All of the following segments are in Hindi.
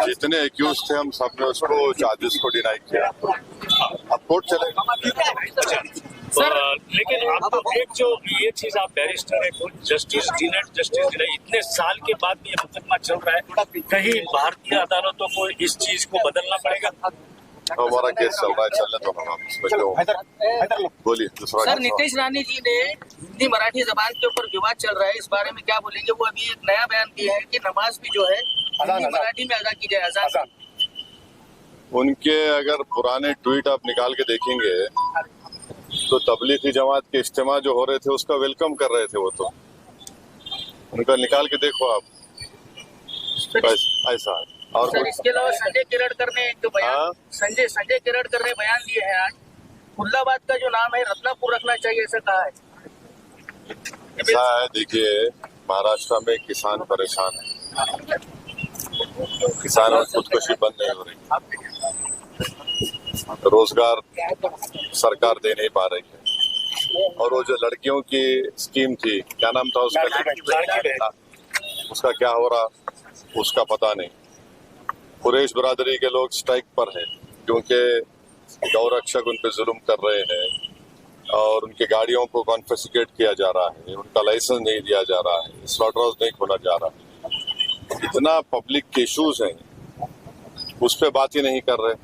जितने एक्यूज थे हम सब ने उसको चार्जेस को डिनाई किया। अब कोर्ट चलेगा। लेकिन आप एक जो ये चीज आप बैरिस्टर है, जस्टिस डिनाइड इतने साल के बाद भी ये मुकदमा चल रहा है, कहीं भारतीय अदालतों को इस चीज को बदलना पड़ेगा। हमारा केस चल रहा है, चलने तो हम इसमें क्यों। बोलिए दूसरा। सर, नितेश रानी जी ने हिंदी मराठी जबान के ऊपर विवाद चल रहा है, इस बारे में क्या बोलेंगे? वो अभी एक नया बयान दिया है कि नमाज भी जो है हिंदी मराठी में अदा की जाए, अजान। उनके अगर पुराने ट्वीट आप निकाल के देखेंगे तो तबलीगी जमात के इज्तिमा जो हो रहे थे उसका वेलकम कर रहे थे वो, तो उनका निकाल के देखो आप, ऐसा। और सर, इसके अलावा संजय केरड़कर ने जो बयान संजय केरड़कर ने बयान दिए हैं आज, खुल्लाबाद का जो नाम है रत्नापुर रखना चाहिए, ऐसा कहा है। ऐसा है, देखिए महाराष्ट्र में किसान परेशान है, किसानों की खुदकुशी बंद नहीं हो रही, रोजगार सरकार दे नहीं पा रही है, और वो जो लड़कियों की स्कीम थी, क्या नाम था उसका क्या हो रहा उसका पता नहीं। कुरैश बिरादरी के लोग स्ट्राइक पर हैं क्योंकि गौरक्षक उन पे जुल्म कर रहे हैं और उनकी गाड़ियों को कॉन्फिस्केट किया जा रहा है, उनका लाइसेंस नहीं दिया जा रहा है, स्लॉटर हाउस नहीं खोला जा रहा है। इतना पब्लिक के इश्यूज हैं, उस पर बात ही नहीं कर रहे।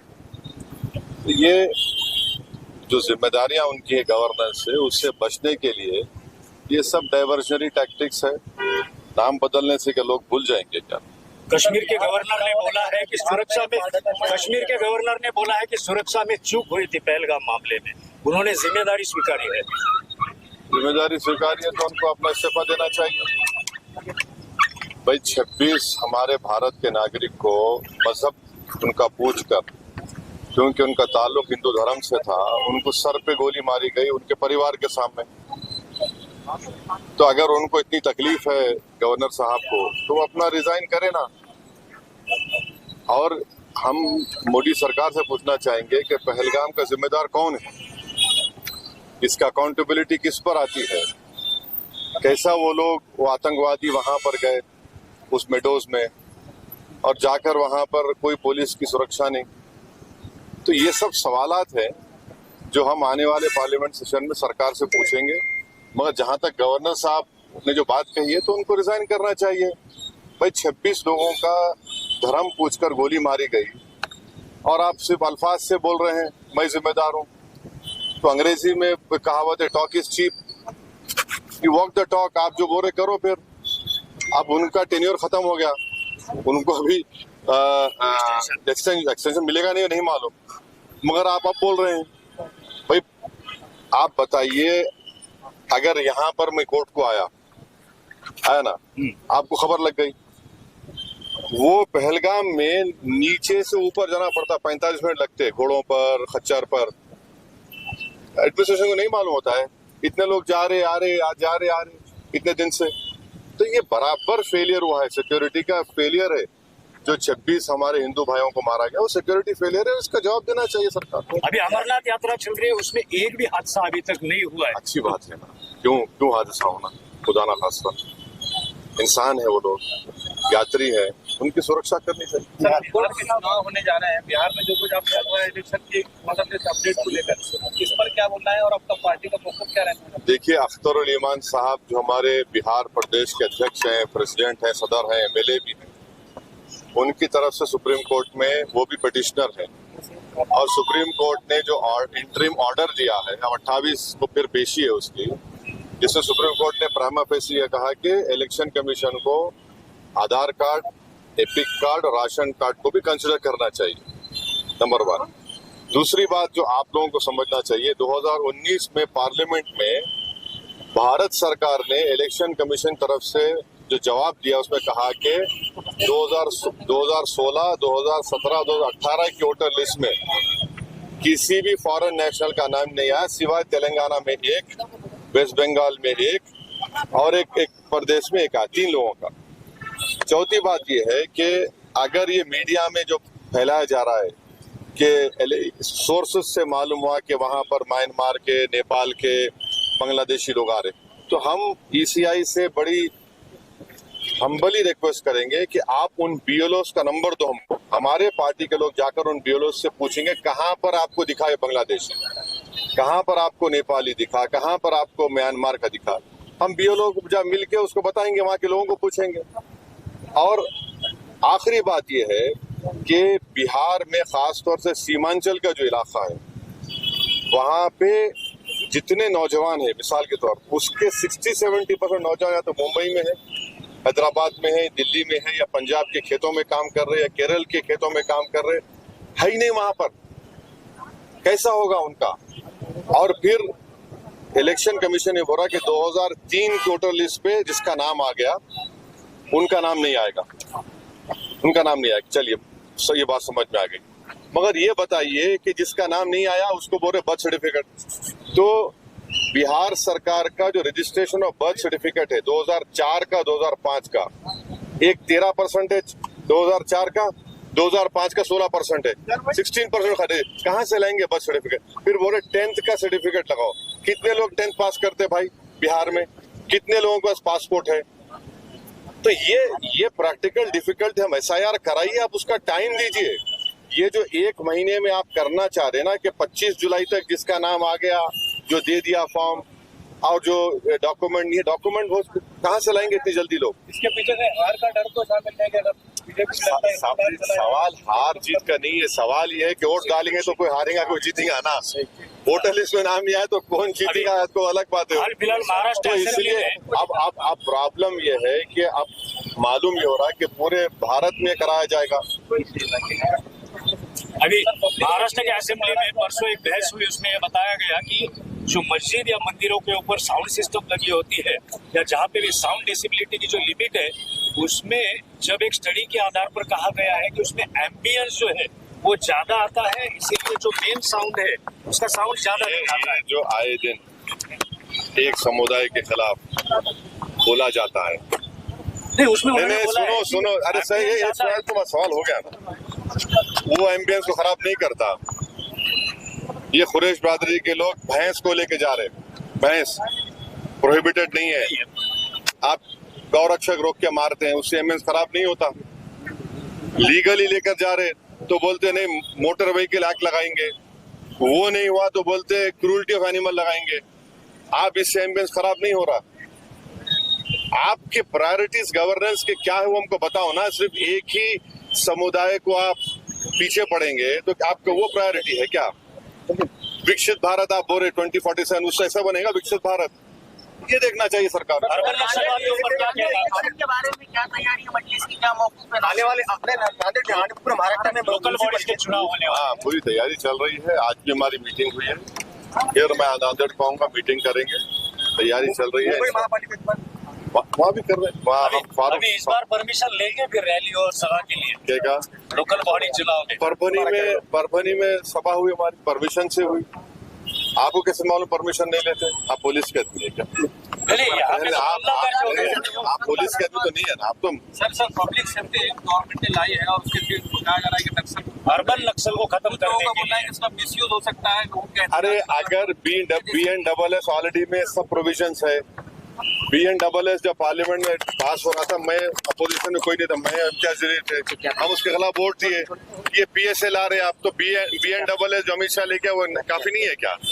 ये जो जिम्मेदारियां उनकी है गवर्नेंस से, उससे बचने के लिए ये सब डाइवर्जनरी टैक्टिक्स है। नाम बदलने से क्या लोग भूल जाएंगे क्या? कश्मीर के गवर्नर ने बोला है कि सुरक्षा में चूक हुई थी पहलगाम मामले में, उन्होंने जिम्मेदारी स्वीकारी है। जिम्मेदारी स्वीकारी है तो उनको अपना इस्तीफा देना चाहिए। भाई 26 हमारे भारत के नागरिक को मजहब उनका पूछ कर, क्योंकि उनका ताल्लुक हिंदू धर्म से था, उनको सर पे गोली मारी गई उनके परिवार के सामने। तो अगर उनको इतनी तकलीफ है गवर्नर साहब को, तो वो अपना रिजाइन करे ना। और हम मोदी सरकार से पूछना चाहेंगे कि पहलगाम का जिम्मेदार कौन है, इसका अकाउंटेबिलिटी किस पर आती है, कैसा वो आतंकवादी वहां पर गए उस मेडोज में और जाकर वहां पर कोई पुलिस की सुरक्षा नहीं। तो ये सब सवालात हैं जो हम आने वाले पार्लियामेंट सेशन में सरकार से पूछेंगे। मगर जहां तक गवर्नर साहब ने जो बात कही है तो उनको रिजाइन करना चाहिए। भाई 26 लोगों का धर्म पूछकर गोली मारी गई और आप सिर्फ अल्फाज से बोल रहे हैं मैं जिम्मेदार हूं। तो अंग्रेजी में कहावत है talk is cheap, you walk the talk. आप जो बोल रहे करो फिर। अब उनका टेन्योर खत्म हो गया, उनको अभी एक्सटेंशन मिलेगा नहीं मालूम, मगर आप अब बोल रहे हैं। भाई आप बताइए, अगर यहाँ पर मैं कोर्ट को आया ना, आपको खबर लग गई, वो पहलगाम में नीचे से ऊपर जाना पड़ता, 45 मिनट लगते घोड़ों पर खच्चर पर। एडमिनिस्ट्रेशन को नहीं मालूम होता है इतने लोग जा रहे आ रहे इतने दिन से। तो ये बराबर फेलियर हुआ है, सिक्योरिटी का फेलियर है। जो 26 हमारे हिंदू भाइयों को मारा गया वो सिक्योरिटी फेलियर है, इसका जवाब देना चाहिए सरकार को। अभी अमरनाथ यात्रा चल रही है, उसमें एक भी हादसा अभी तक नहीं हुआ है। अच्छी बात है ना, क्यों हादसा होना, खुदा ना खास्ता। इंसान है वो लोग, यात्री है, उनकी सुरक्षा करनी चाहिए। चुनाव होने जा रहे हैं बिहार में, जो कुछ आप चल रहा है इलेक्शन की मतलब अपडेट को लेकर, इस पर क्या बोलना है और आपका पार्टी का फोकस क्या रहना है? देखिए, अख्तरुल ईमान साहब जो हमारे बिहार प्रदेश के अध्यक्ष हैं, प्रेसिडेंट हैं, सदर हैं, एमएलए भी हैं, उनकी तरफ से सुप्रीम कोर्ट में वो भी पिटिशनर है और सुप्रीम कोर्ट ने जो इंटरिम ऑर्डर दिया है, अब 28 को फिर पेशी है उसकी, जिसमें सुप्रीम कोर्ट ने प्राइमा फेसी यह कहा कि इलेक्शन कमीशन को आधार कार्ड, एपिक कार्ड और राशन कार्ड को भी कंसिडर करना चाहिए, नंबर 1। दूसरी बात जो आप लोगों को समझना चाहिए, 2019 में पार्लियामेंट में भारत सरकार ने इलेक्शन कमीशन तरफ से जो जवाब दिया उसमें कहा कि 2016, 2017, 2018 की वोटर लिस्ट में किसी भी फॉरेन नेशनल का नाम नहीं आया, सिवाय तेलंगाना में एक, वेस्ट बंगाल में एक और एक प्रदेश में एक आया, 3 लोगों का। चौथी बात यह है कि अगर ये मीडिया में जो फैलाया जा रहा है कि सोर्सेस से मालूम हुआ कि वहां पर म्यांमार के, नेपाल के, बांग्लादेशी लोग आ रहे, तो हम ईसीआई से बड़ी हम्बली रिक्वेस्ट करेंगे कि आप उन बीएलओस का नंबर दो हमको। हमारे पार्टी के लोग जाकर उन बीएलओस से पूछेंगे कहां पर आपको दिखा है बांग्लादेश, कहां पर आपको नेपाली दिखा, कहां पर आपको म्यांमार का दिखा। हम बीएलओ को जब मिलके उसको बताएंगे, वहां के लोगों को पूछेंगे। और आखिरी बात यह है कि बिहार में खासतौर से सीमांचल का जो इलाका है, वहां पे जितने नौजवान है, मिसाल के तौर पर उसके 60-70% नौजवान या तो मुंबई में है, हैदराबाद में है, दिल्ली में है, या पंजाब के खेतों में काम कर रहे, या केरल के खेतों में काम कर रहे, है ही नहीं वहां पर। कैसा होगा उनका? और फिर इलेक्शन कमीशन ने बोला कि 2003 वोटर लिस्ट पे जिसका नाम आ गया उनका नाम नहीं आएगा, उनका नाम नहीं आएगा। चलिए, ये बात समझ में आ गई। मगर ये बताइए कि जिसका नाम नहीं आया उसको बोल रहे बर्थ सर्टिफिकेट। तो बिहार सरकार का जो रजिस्ट्रेशन ऑफ बर्थ सर्टिफिकेट है 2004 का 2005 का, एक 13% है 2004 का, 2005 का 16% है, 16% खरीदे। कहाँ से लाएंगे बर्थ सर्टिफिकेट? फिर बोले 10th का सर्टिफिकेट लगाओ। कितने लोग 10th पास करते भाई बिहार में? कितने लोगों के पास पासपोर्ट है? तो ये प्रैक्टिकल डिफिकल्ट है। हम SIR कराइए, आप उसका टाइम दीजिए। ये जो 1 महीने में आप करना चाह रहे ना कि 25 जुलाई तक जिसका नाम आ गया, जो दे दिया फॉर्म, और जो डॉक्यूमेंट नहीं है, डॉक्यूमेंट वो कहाँ से लाएंगे इतनी जल्दी लोग? इसके पीछे से हार का डर तो शामिल है कि अगर बीजेपी सवाल हार जीत का नहीं है। सवाल ये है कि वोट डालेंगे तो कोई हारेगा, कोई जीतेगा ना। वोटर लिस्ट में नाम नहीं आया तो कौन जीतेगा, तो अलग बात है। हाल फिलहाल महाराष्ट्र तो इसलिए अब प्रॉब्लम ये है कि अब मालूम ये हो रहा है कि पूरे भारत में कराया जाएगा। अभी महाराष्ट्र के असेंबली में परसों एक बहस हुई, उसमें यह बताया गया कि जो मस्जिद या मंदिरों के ऊपर साउंड सिस्टम लगी होती है, या जहाँ पे भी साउंड डिसेबिलिटी की जो लिमिट है, उसमें जब एक स्टडी के आधार पर कहा गया है कि उसमें एम्बियंस जो है वो ज्यादा आता है, इसीलिए जो मेन साउंड है उसका साउंड ज्यादा नहीं आता है। जो आए दिन एक समुदाय के खिलाफ बोला जाता है। नहीं, उसमें उन्होंने बोला है कि सुनो, अरे सही है, एक सवाल हो गया ना। वो एम्बियंस को खराब नहीं करता। ये कुरैश बरादरी के लोग भैंस को लेके जा रहे, भैंस प्रोहिबिटेड नहीं है, आप गौरक्षक रोक के मारते हैं, उससे एम्बियंस खराब नहीं होता। लीगली लेकर जा रहे तो बोलते नहीं मोटर व्हीकल एक्ट लगाएंगे, वो नहीं हुआ तो बोलते क्रूरल्टी ऑफ एनिमल लगाएंगे। आप इससे एम्बियंस खराब नहीं हो रहा। आपके प्रायोरिटीज गवर्नेंस के क्या है वो हमको बताओ ना। सिर्फ एक ही समुदाय को आप पीछे पड़ेंगे तो आपका वो प्रायोरिटी है क्या? विकसित भारत आप बोल रहे 2047 उससे ऐसा बनेगा विकसित भारत? ये देखना चाहिए सरकार। अर्बन नक्सलवाद के ऊपर क्या कहना है? के बारे में क्या तैयारी है मजलिस की, क्या मौकूफ है? आने वाले अपने नांदेड़ पूरे महाराष्ट्र में लोकल बॉडीज के चुनाव होने वाले। हाँ, पूरी तैयारी चल रही है। आज भी हमारी मीटिंग हुई है, फिर मैं नांदेड़ को आऊंगा, मीटिंग करेंगे। तैयारी चल रही है, वहाँ भी कर रहे हैं। अभी इस बार परमिशन लेंगे फिर रैली और सभा के लिए? क्या लोकल बॉडी चुनाव में परभनी में सभा हुई हमारी, परमिशन से हुई। आपको कैसे मालूम परमिशन नहीं लेते? आप पुलिस के आदमी है क्या? आप पुलिस के आदमी तो नहीं है ना। आप तो सर पब्लिक सेफ्टी गवर्नमेंट ने लाई है और उसके लिए कहा जा रहा है कि नक्सल अर्बन नक्सल को खत्म करने के लिए इसका मिसयूज हो सकता है। अरे अगर BNSS ऑलरेडी में सब प्रोविजंस है। BNSS जब पार्लियामेंट में पास हो रहा था, मैं अपोजिशन में कोई नहीं था, मैं इम्तियाज जलील थे, हम उसके खिलाफ वोट दिए। ये PSA ला रहे आप तो BNSS जो अमित शाह लेके वो काफी नहीं है क्या?